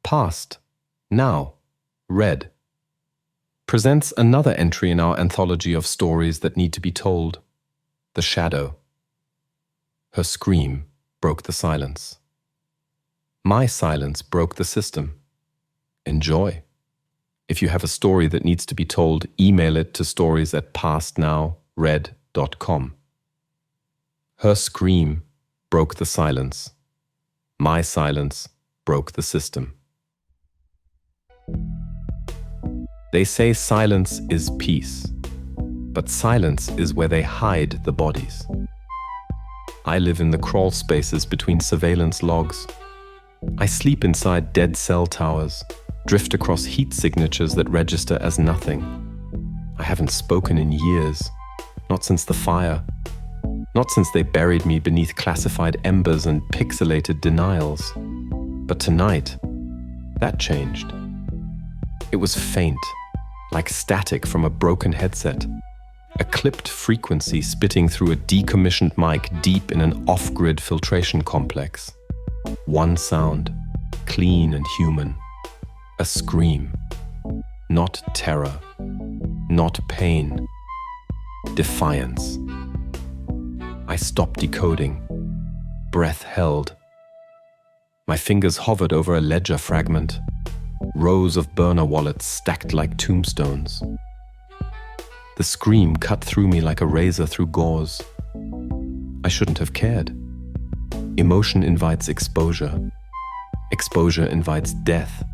Past, Now, Read, presents another entry in our anthology of stories that need to be told. The Shadow. Her scream broke the silence. My silence broke the system. Enjoy. If you have a story that needs to be told, email it to stories@pastnowread.com. Her scream broke the silence. My silence broke the system. They say silence is peace, but silence is where they hide the bodies. I live in the crawl spaces between surveillance logs. I sleep inside dead cell towers, drift across heat signatures that register as nothing. I haven't spoken in years, not since the fire, not since they buried me beneath classified embers and pixelated denials. But tonight, that changed. It was faint, like static from a broken headset, a clipped frequency spitting through a decommissioned mic deep in an off-grid filtration complex. One sound, clean and human, a scream, not terror, not pain, defiance. I stopped decoding, breath held. My fingers hovered over a ledger fragment, rows of burner wallets stacked like tombstones. The scream cut through me like a razor through gauze. I shouldn't have cared. Emotion invites exposure. Exposure invites death.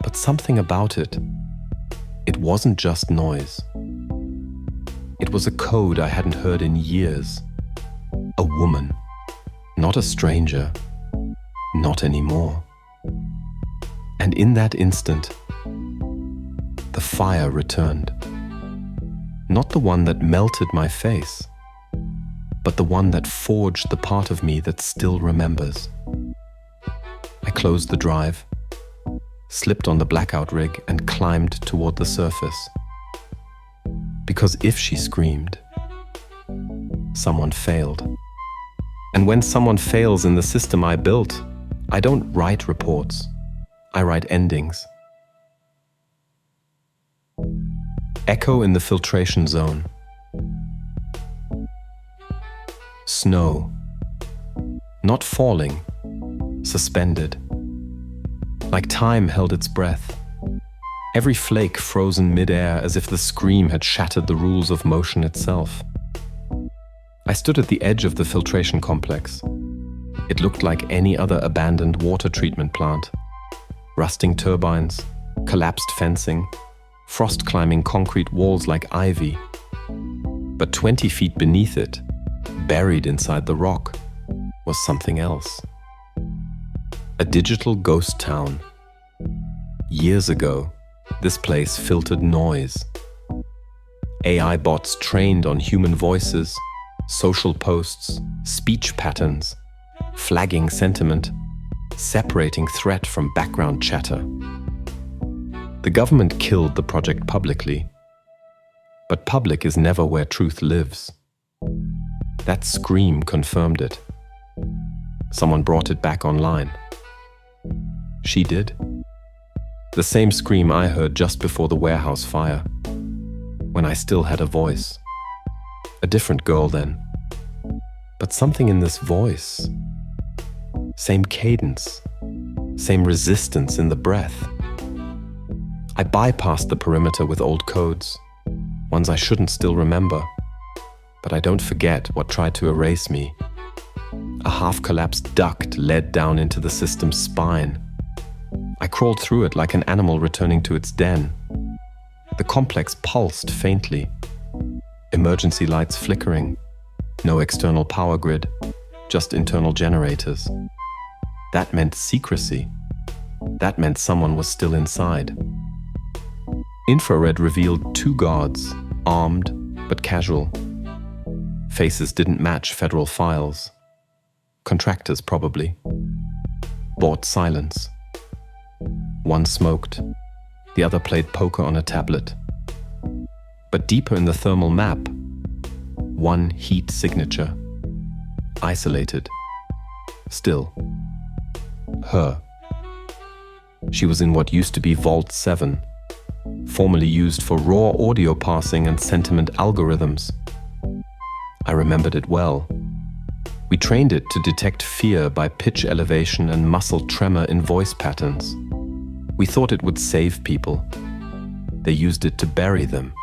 But something about it, it wasn't just noise. It was a code I hadn't heard in years. A woman, not a stranger, not anymore. And in that instant, the fire returned. Not the one that melted my face, but the one that forged the part of me that still remembers. I closed the drive, slipped on the blackout rig, and climbed toward the surface. Because if she screamed, someone failed. And when someone fails in the system I built, I don't write reports. I write endings. Echo in the filtration zone. Snow. Not falling, suspended. Like time held its breath. Every flake frozen mid-air as if the scream had shattered the rules of motion itself. I stood at the edge of the filtration complex. It looked like any other abandoned water treatment plant. Rusting turbines, collapsed fencing, frost-climbing concrete walls like ivy. But 20 feet beneath it, buried inside the rock, was something else. A digital ghost town. Years ago, this place filtered noise. AI bots trained on human voices, social posts, speech patterns, flagging sentiment, separating threat from background chatter. The government killed the project publicly, but public is never where truth lives. That scream confirmed it. Someone brought it back online. She did. The same scream I heard just before the warehouse fire, when I still had a voice. A different girl then. But something in this voice, same cadence, same resistance in the breath. I bypassed the perimeter with old codes, ones I shouldn't still remember, but I don't forget what tried to erase me. A half-collapsed duct led down into the system's spine. I crawled through it like an animal returning to its den. The complex pulsed faintly. Emergency lights flickering. No external power grid, just internal generators. That meant secrecy. That meant someone was still inside. Infrared revealed 2 guards, armed but casual. Faces didn't match federal files. Contractors, probably. Bought silence. One smoked, the other played poker on a tablet. But deeper in the thermal map, one heat signature. Isolated. Still. Her. She was in what used to be Vault 7, formerly used for raw audio parsing and sentiment algorithms. I remembered it well. We trained it to detect fear by pitch elevation and muscle tremor in voice patterns. We thought it would save people. They used it to bury them.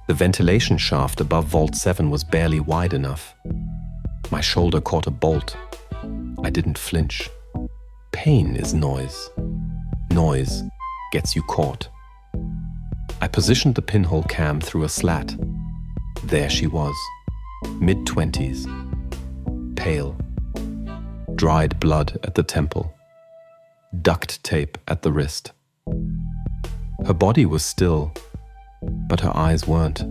The ventilation shaft above Vault 7 was barely wide enough. My shoulder caught a bolt. I didn't flinch. Pain is noise. Noise gets you caught. I positioned the pinhole cam through a slat. There she was, mid-20s, pale, dried blood at the temple, duct tape at the wrist. Her body was still, but her eyes weren't.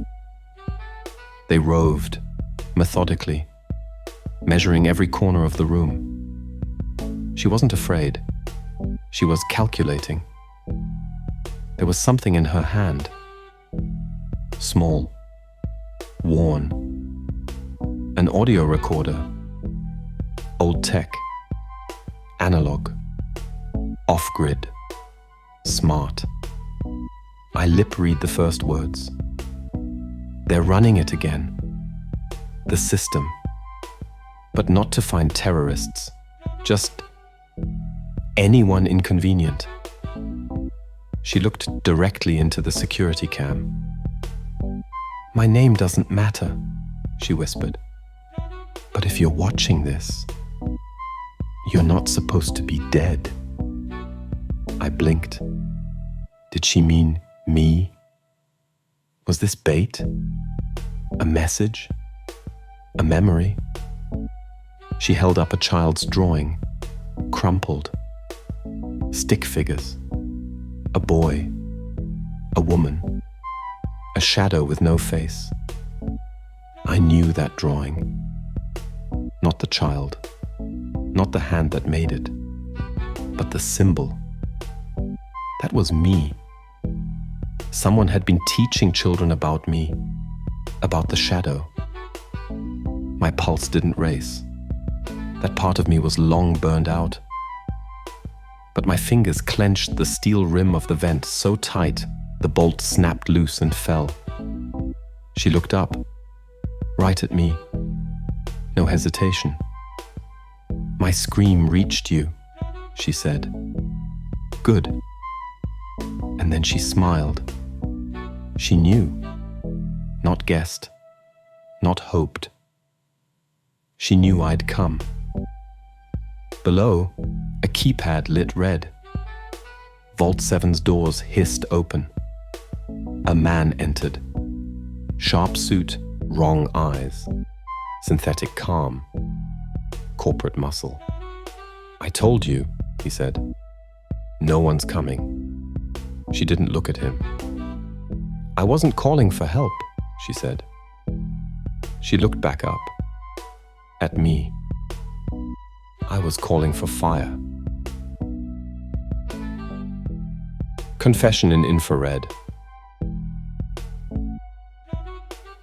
They roved, methodically, measuring every corner of the room. She wasn't afraid. She was calculating. There was something in her hand. Small, worn. An audio recorder. Old tech. Analog. Off-grid. Smart. I lip-read the first words. They're running it again. The system. But not to find terrorists. Just anyone inconvenient. She looked directly into the security cam. "My name doesn't matter," she whispered. "But if you're watching this, you're not supposed to be dead." I blinked. Did she mean me? Was this bait? A message? A memory? She held up a child's drawing, crumpled. Stick figures. A boy. A woman. A shadow with no face. I knew that drawing. Not the child. Not the hand that made it. But the symbol. That was me. Someone had been teaching children about me, about the shadow. My pulse didn't race. That part of me was long burned out. But my fingers clenched the steel rim of the vent so tight, the bolt snapped loose and fell. She looked up, right at me. No hesitation. "My scream reached you," she said. "Good." And then she smiled. She knew, not guessed, not hoped. She knew I'd come. Below, a keypad lit red. Vault 7's doors hissed open. A man entered. Sharp suit, wrong eyes. Synthetic calm. Corporate muscle. "I told you," he said. "No one's coming." She didn't look at him. "I wasn't calling for help," she said. She looked back up. At me. I was calling for fire. Confession in infrared.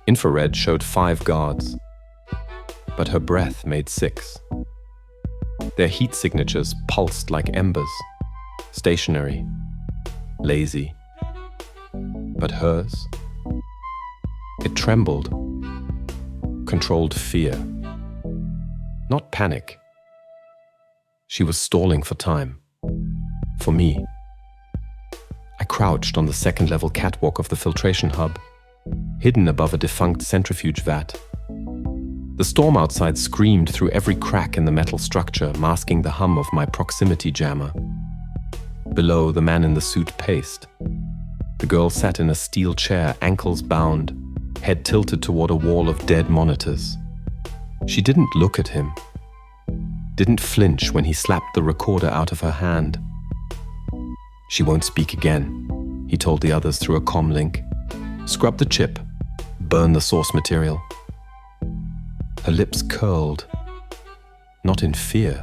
Infrared showed 5 guards, but her breath made 6. Their heat signatures pulsed like embers, stationary, lazy. But hers? It trembled, controlled fear, not panic. She was stalling for time. For me. I crouched on the second-level catwalk of the filtration hub, hidden above a defunct centrifuge vat. The storm outside screamed through every crack in the metal structure, masking the hum of my proximity jammer. Below, the man in the suit paced. The girl sat in a steel chair, ankles bound, head tilted toward a wall of dead monitors. She didn't look at him. Didn't flinch when he slapped the recorder out of her hand. "She won't speak again," he told the others through a comm link. "Scrub the chip. Burn the source material." Her lips curled. Not in fear.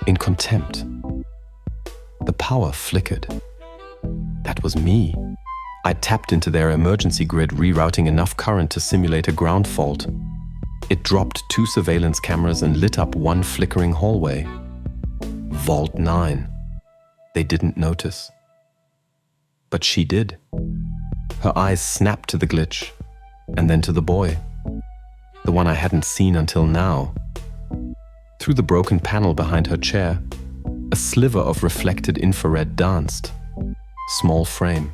In contempt. The power flickered. That was me. I'd tapped into their emergency grid, rerouting enough current to simulate a ground fault. It dropped 2 surveillance cameras and lit up one flickering hallway. Vault 9. They didn't notice. But she did. Her eyes snapped to the glitch, and then to the boy, the one I hadn't seen until now. Through the broken panel behind her chair, a sliver of reflected infrared danced. Small frame.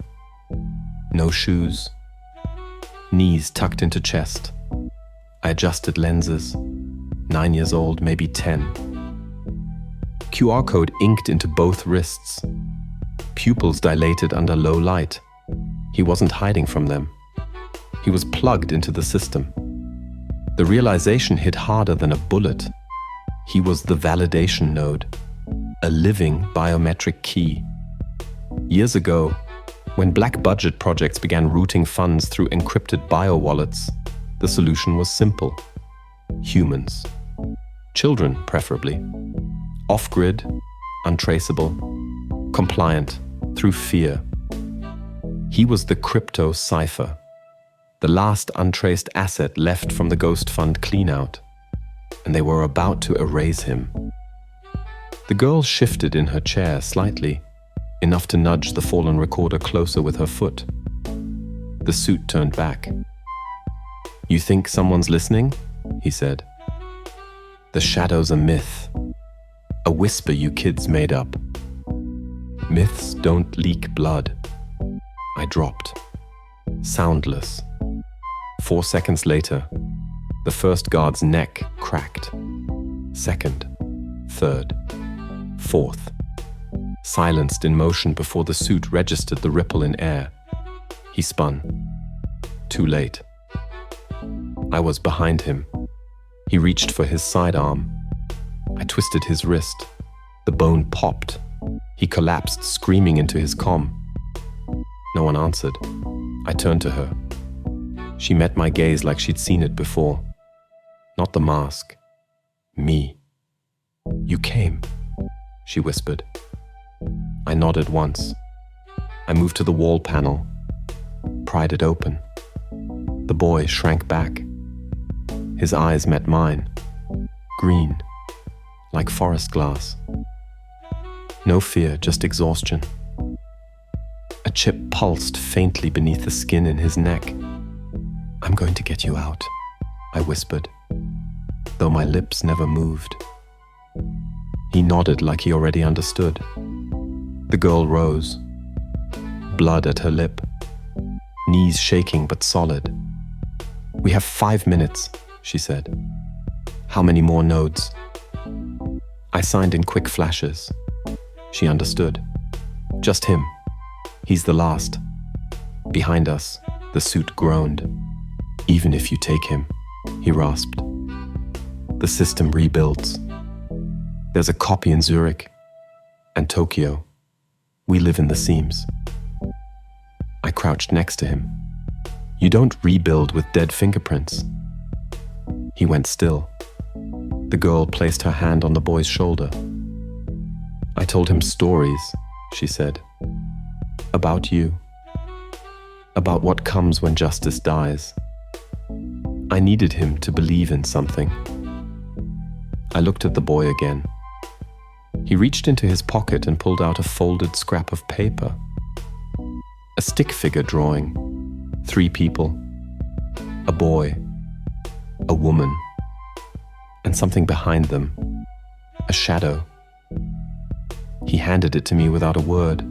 No shoes. Knees tucked into chest. I adjusted lenses. 9 years old, maybe 10. QR code inked into both wrists. Pupils dilated under low light. He wasn't hiding from them. He was plugged into the system. The realization hit harder than a bullet. He was the validation node, a living biometric key. Years ago, when black budget projects began routing funds through encrypted bio-wallets, the solution was simple. Humans. Children, preferably. Off-grid, untraceable, compliant, through fear. He was the crypto cipher, the last untraced asset left from the ghost fund cleanout, and they were about to erase him. The girl shifted in her chair slightly, enough to nudge the fallen recorder closer with her foot. The suit turned back. "You think someone's listening?" he said. "The shadow's a myth. A whisper you kids made up. Myths don't leak blood." I dropped. Soundless. 4 seconds later, the first guard's neck cracked. Second, third, fourth. Silenced in motion before the suit registered the ripple in air. He spun. Too late. I was behind him. He reached for his sidearm. I twisted his wrist. The bone popped. He collapsed, screaming into his comm. No one answered. I turned to her. She met my gaze like she'd seen it before. Not the mask. Me. "You came," she whispered. I nodded once. I moved to the wall panel, pried it open. The boy shrank back. His eyes met mine. Green, like forest glass. No fear, just exhaustion. A chip pulsed faintly beneath the skin in his neck. "I'm going to get you out," I whispered, though my lips never moved. He nodded like he already understood. The girl rose, blood at her lip, knees shaking but solid. "We have 5 minutes," she said. "How many more nodes?" I signed in quick flashes. She understood. "Just him. He's the last." Behind us, the suit groaned. "Even if you take him," he rasped. "The system rebuilds. There's a copy in Zurich and Tokyo. We live in the seams." I crouched next to him. "You don't rebuild with dead fingerprints." He went still. The girl placed her hand on the boy's shoulder. "I told him stories," she said. "About you. About what comes when justice dies. I needed him to believe in something." I looked at the boy again. He reached into his pocket and pulled out a folded scrap of paper. A stick figure drawing. 3 people. A boy. A woman. And something behind them. A shadow. He handed it to me without a word.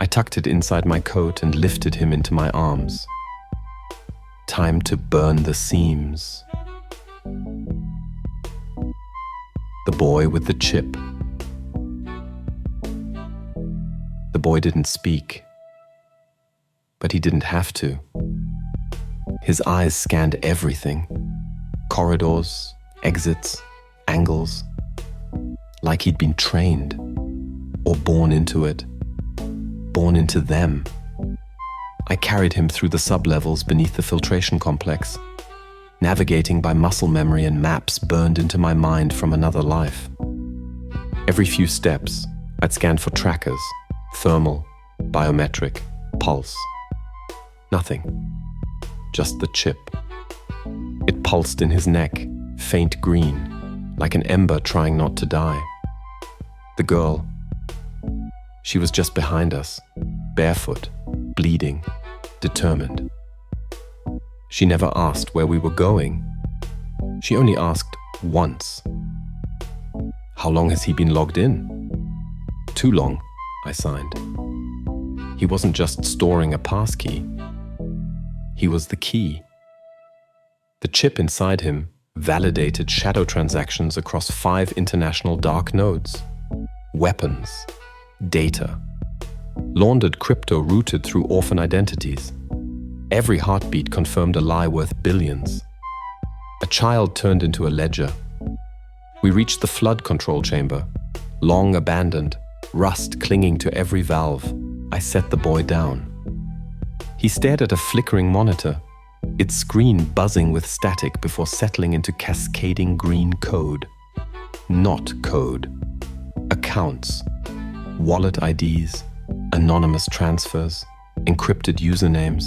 I tucked it inside my coat and lifted him into my arms. Time to burn the seams. The boy with the chip. The boy didn't speak, but he didn't have to. His eyes scanned everything. Corridors, exits, angles. Like he'd been trained, or born into it. Born into them. I carried him through the sublevels beneath the filtration complex, navigating by muscle memory and maps burned into my mind from another life. Every few steps, I'd scan for trackers, thermal, biometric, pulse. Nothing. Just the chip. It pulsed in his neck, faint green, like an ember trying not to die. The girl, She was just behind us, barefoot, bleeding, determined. She never asked where we were going. She only asked once. How long has he been logged in? Too long, I signed. He wasn't just storing a passkey. He was the key. The chip inside him validated shadow transactions across 5 international dark nodes. Weapons, data, laundered crypto routed through orphan identities. Every heartbeat confirmed a lie worth billions. A child turned into a ledger. We reached the flood control chamber, long abandoned, rust clinging to every valve. I set the boy down. He stared at a flickering monitor, its screen buzzing with static before settling into cascading green code. Not code. Accounts, wallet IDs, anonymous transfers, encrypted usernames.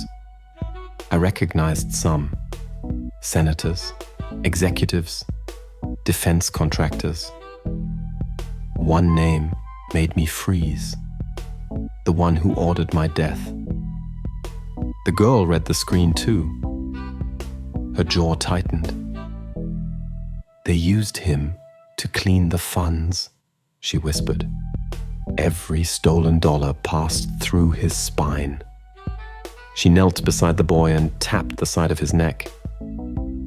I recognized some. Senators, executives, defense contractors. One name made me freeze. The one who ordered my death. The girl read the screen too. Her jaw tightened. They used him to clean the funds, she whispered. Every stolen dollar passed through his spine. She knelt beside the boy and tapped the side of his neck.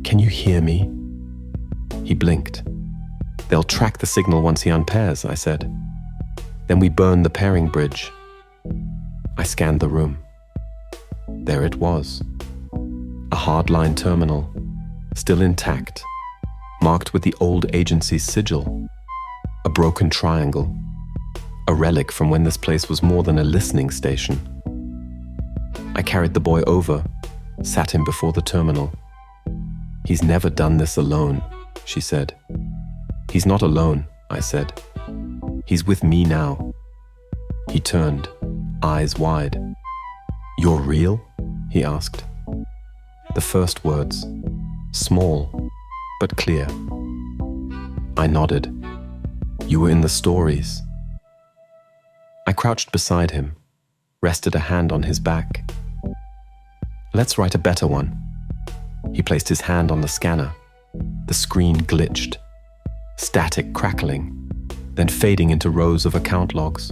Can you hear me? He blinked. They'll track the signal once he unpairs, I said. Then we burn the pairing bridge. I scanned the room. There it was. A hardline terminal, still intact, marked with the old agency's sigil. A broken triangle, a relic from when this place was more than a listening station. I carried the boy over, sat him before the terminal. He's never done this alone, she said. He's not alone, I said. He's with me now. He turned, eyes wide. You're real? He asked. The first words, small but clear. I nodded. You were in the stories. I crouched beside him, rested a hand on his back. Let's write a better one. He placed his hand on the scanner. The screen glitched, static crackling, then fading into rows of account logs.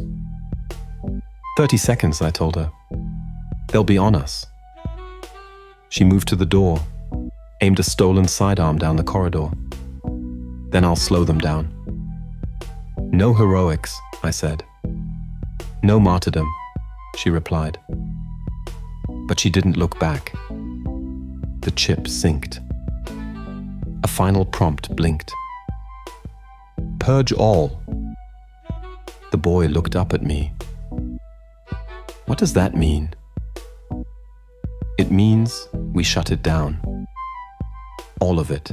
30 seconds, I told her. They'll be on us. She moved to the door, aimed a stolen sidearm down the corridor. Then I'll slow them down. No heroics, I said. No martyrdom, she replied. But she didn't look back. The chip synced. A final prompt blinked. Purge all. The boy looked up at me. What does that mean? It means we shut it down. All of it.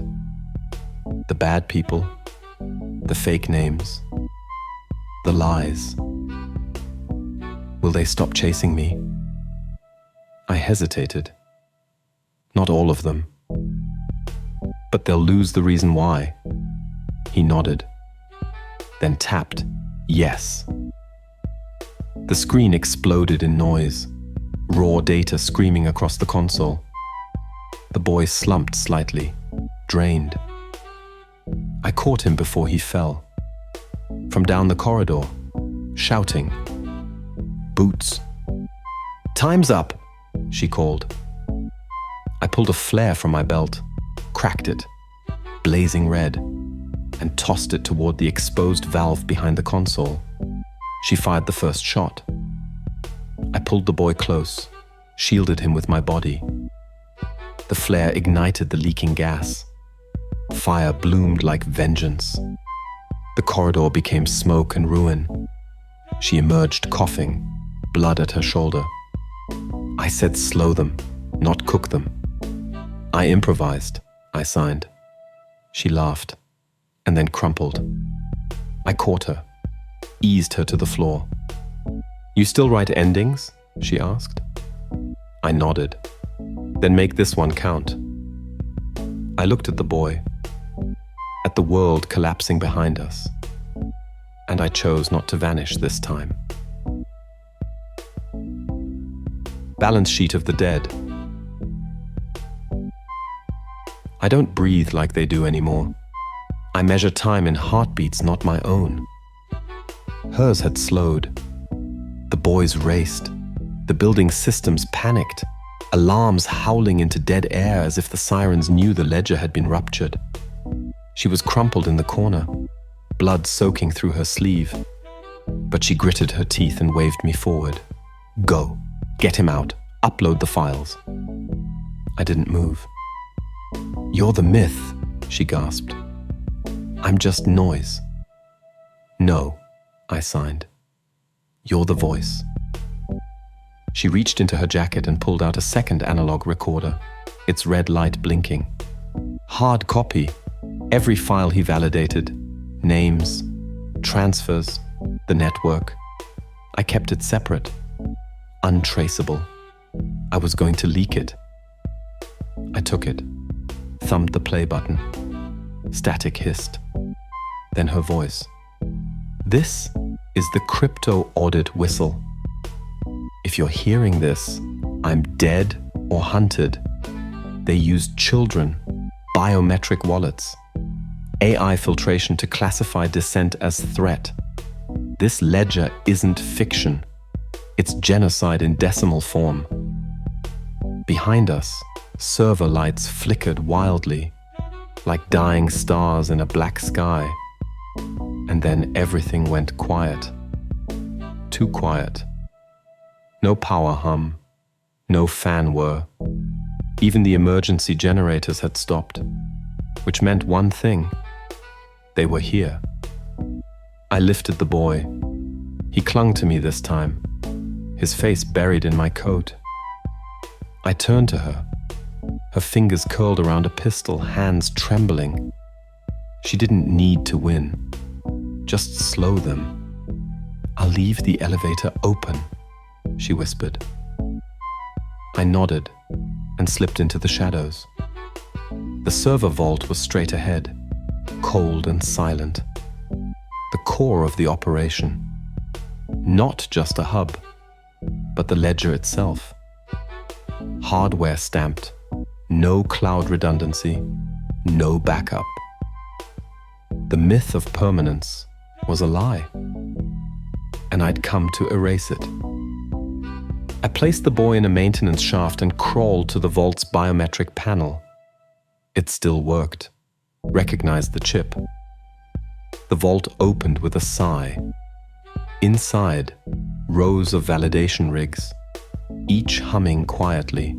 The bad people, the fake names, the lies. Will they stop chasing me? I hesitated. Not all of them. But they'll lose the reason why. He nodded, then tapped yes. The screen exploded in noise, raw data screaming across the console. The boy slumped slightly, drained. I caught him before he fell. From down the corridor, shouting, "Boots!" "Time's up!" she called. I pulled a flare from my belt, cracked it, blazing red, and tossed it toward the exposed valve behind the console. She fired the first shot. I pulled the boy close, shielded him with my body. The flare ignited the leaking gas. Fire bloomed like vengeance. The corridor became smoke and ruin. She emerged coughing, blood at her shoulder. I said slow them, not cook them. I improvised, I signed. She laughed, and then crumpled. I caught her, eased her to the floor. You still write endings? She asked. I nodded. Then make this one count. I looked at the boy, at the world collapsing behind us, and I chose not to vanish this time. Balance sheet of the dead. I don't breathe like they do anymore. I measure time in heartbeats, not my own. Hers had slowed. The boys raced. The building systems panicked. Alarms howling into dead air as if the sirens knew the ledger had been ruptured. She was crumpled in the corner, blood soaking through her sleeve. But she gritted her teeth and waved me forward. Go. Get him out. Upload the files. I didn't move. You're the myth, she gasped. I'm just noise. No, I signed. You're the voice. She reached into her jacket and pulled out a second analog recorder, its red light blinking. Hard copy. Every file he validated. Names, transfers, the network. I kept it separate. Untraceable. I was going to leak it. I took it, thumbed the play button. Static hissed. Then her voice. This is the crypto audit whistle. If you're hearing this, I'm dead or hunted. They used children, biometric wallets, AI filtration to classify dissent as threat. This ledger isn't fiction. It's genocide in decimal form. Behind us, server lights flickered wildly, like dying stars in a black sky. And then everything went quiet. Too quiet. No power hum, no fan whir. Even the emergency generators had stopped, which meant one thing. They were here. I lifted the boy. He clung to me this time, his face buried in my coat. I turned to her, her fingers curled around a pistol, hands trembling. She didn't need to win. Just slow them. I'll leave the elevator open, she whispered. I nodded and slipped into the shadows. The server vault was straight ahead, cold and silent. The core of the operation. Not just a hub, but the ledger itself. Hardware stamped, no cloud redundancy, no backup. The myth of permanence was a lie, and I'd come to erase it. I placed the boy in a maintenance shaft and crawled to the vault's biometric panel. It still worked, recognized the chip. The vault opened with a sigh. Inside, rows of validation rigs, each humming quietly.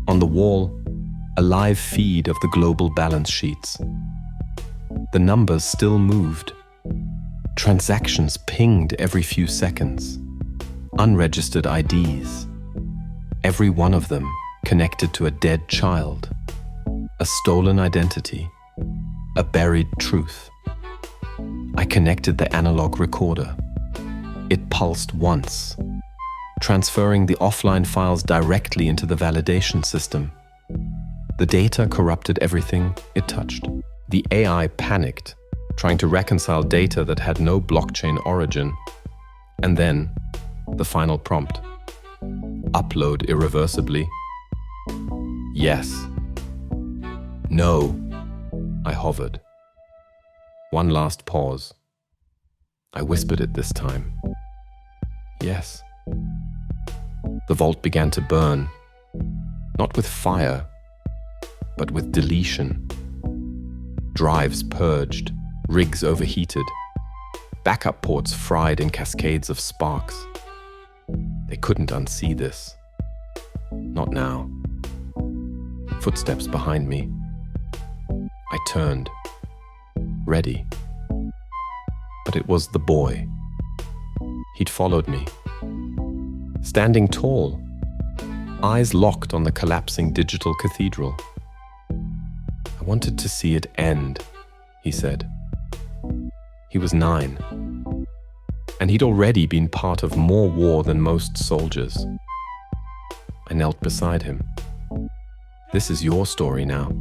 On the wall, a live feed of the global balance sheets. The numbers still moved. Transactions pinged every few seconds. Unregistered IDs. Every one of them connected to a dead child. A stolen identity. A buried truth. I connected the analog recorder. It pulsed once, transferring the offline files directly into the validation system. The data corrupted everything it touched. The AI panicked, trying to reconcile data that had no blockchain origin. And then, the final prompt. Upload irreversibly. Yes. No. I hovered. One last pause. I whispered it this time. Yes. The vault began to burn, not with fire, but with deletion. Drives purged, rigs overheated, backup ports fried in cascades of sparks. They couldn't unsee this. Not now. Footsteps behind me. I turned, ready. But it was the boy. He'd followed me. Standing tall, eyes locked on the collapsing digital cathedral. I wanted to see it end, he said. He was 9, and he'd already been part of more war than most soldiers. I knelt beside him. This is your story now,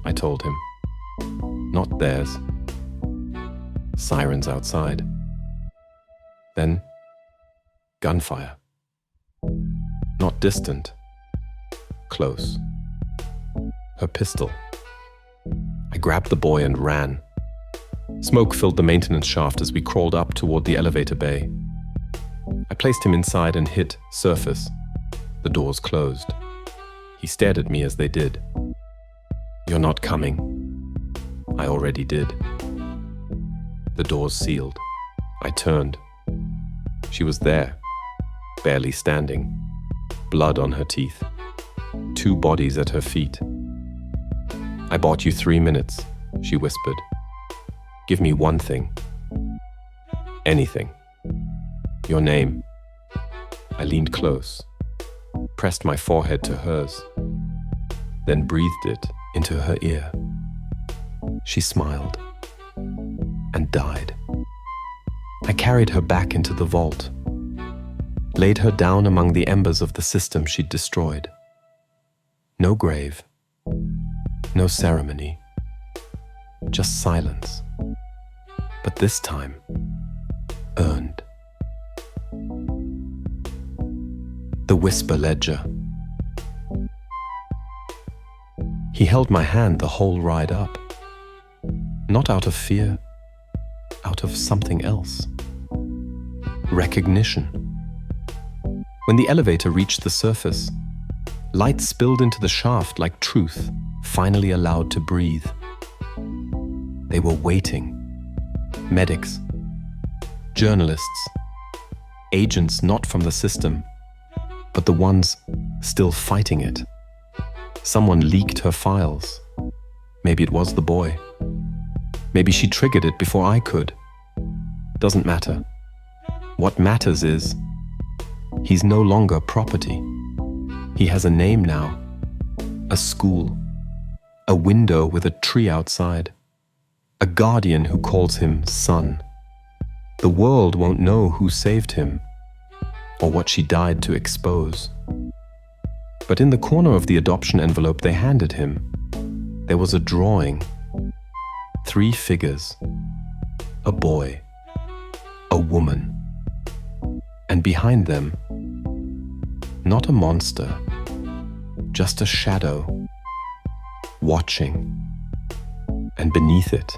I told him. Not theirs. Sirens outside. Then, gunfire. Not distant. Close. Her pistol. I grabbed the boy and ran. Smoke filled the maintenance shaft as we crawled up toward the elevator bay. I placed him inside and hit surface. The doors closed. He stared at me as they did. "You're not coming." I already did. The doors sealed. I turned. She was there, barely standing, blood on her teeth, 2 bodies at her feet. "I bought you 3 minutes," she whispered. "Give me one thing. Anything. Your name." I leaned close, pressed my forehead to hers, then breathed it into her ear. She smiled and died. I carried her back into the vault, laid her down among the embers of the system she'd destroyed. No grave, no ceremony, just silence, but this time earned. The Whisper Ledger. He held my hand the whole ride up, not out of fear, out of something else. Recognition. When the elevator reached the surface, light spilled into the shaft like truth, finally allowed to breathe. They were waiting. Medics, journalists, agents not from the system, but the ones still fighting it. Someone leaked her files. Maybe it was the boy. Maybe she triggered it before I could. Doesn't matter. What matters is, he's no longer property. He has a name now. A school. A window with a tree outside. A guardian who calls him son. The world won't know who saved him, or what she died to expose. But in the corner of the adoption envelope they handed him, there was a drawing. 3 figures. A boy. A woman. And behind them, not a monster, just a shadow, watching. And beneath it,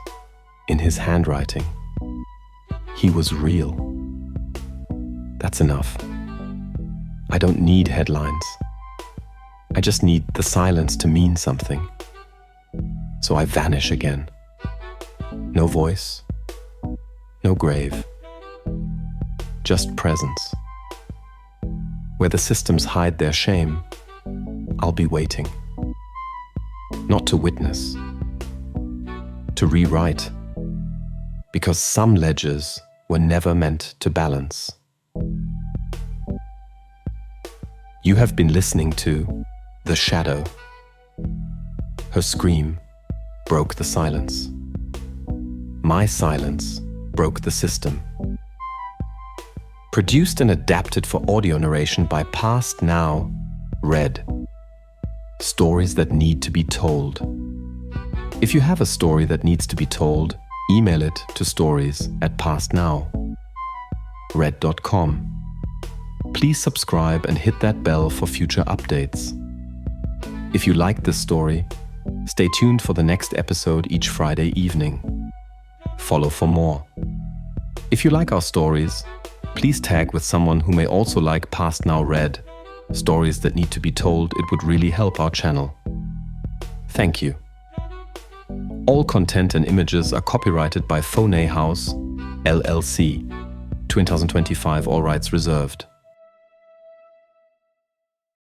in his handwriting, he was real. That's enough. I don't need headlines. I just need the silence to mean something. So I vanish again. No voice, no grave, just presence. Where the systems hide their shame, I'll be waiting. Not to witness, to rewrite, because some ledgers were never meant to balance. You have been listening to The Shadow. Her scream broke the silence. My silence broke the system. Produced and adapted for audio narration by Past Now, Read. Stories that need to be told. If you have a story that needs to be told, email it to stories@pastnow.read.com. Please subscribe and hit that bell for future updates. If you like this story, stay tuned for the next episode each Friday evening. Follow for more. If you like our stories, please tag with someone who may also like Past Now Read, stories that need to be told. It would really help our channel. Thank you. All content and images are copyrighted by Phone House, LLC. 2025, all rights reserved.